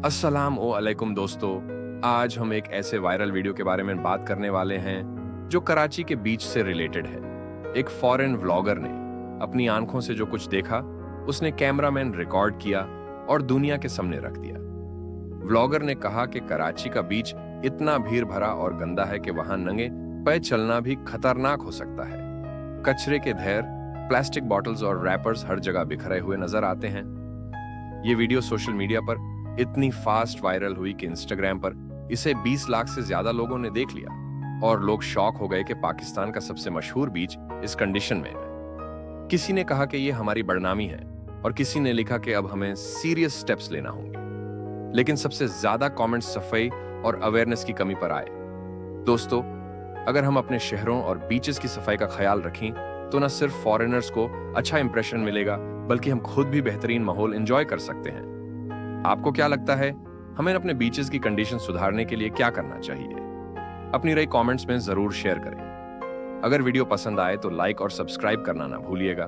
अस्सलाम वालेकुम दोस्तों। आज हम एक ऐसे वायरल वीडियो के बारे में बात करने वाले हैं जो कराची के बीच से रिलेटेड है। एक फॉरेन व्लॉगर ने अपनी आंखों से जो कुछ देखा उसने कैमरामैन रिकॉर्ड किया और दुनिया के सामने रख दिया। व्लॉगर ने कहा कि कराची का बीच इतना भीड़ भरा और गंदा है कि वहां नंगे पैर चलना भी खतरनाक हो सकता है। कचरे के ढेर, प्लास्टिक बॉटल्स और रैपर्स हर जगह बिखरे हुए नजर आते हैं। ये वीडियो सोशल मीडिया पर इतनी फास्ट वायरल हुई कि इंस्टाग्राम पर इसे 20 लाख से ज्यादा लोगों ने देख लिया और लोग शॉक हो गए कि पाकिस्तान का सबसे मशहूर बीच इस कंडीशन में है। किसी ने कहा कि ये हमारी बदनामी है और किसी ने लिखा कि अब हमें सीरियस स्टेप्स लेना होंगे। लेकिन सबसे ज्यादा कमेंट्स सफाई और अवेयरनेस की कमी पर आए। दोस्तों, अगर हम अपने शहरों और बीचेस की सफाई का ख्याल रखें तो न सिर्फ फॉरेनर्स को अच्छा इंप्रेशन मिलेगा बल्कि हम खुद भी बेहतरीन माहौल एंजॉय कर सकते हैं। आपको क्या लगता है, हमें अपने बीचेस की कंडीशन सुधारने के लिए क्या करना चाहिए? अपनी राय कमेंट्स में जरूर शेयर करें। अगर वीडियो पसंद आए तो लाइक और सब्सक्राइब करना ना भूलिएगा।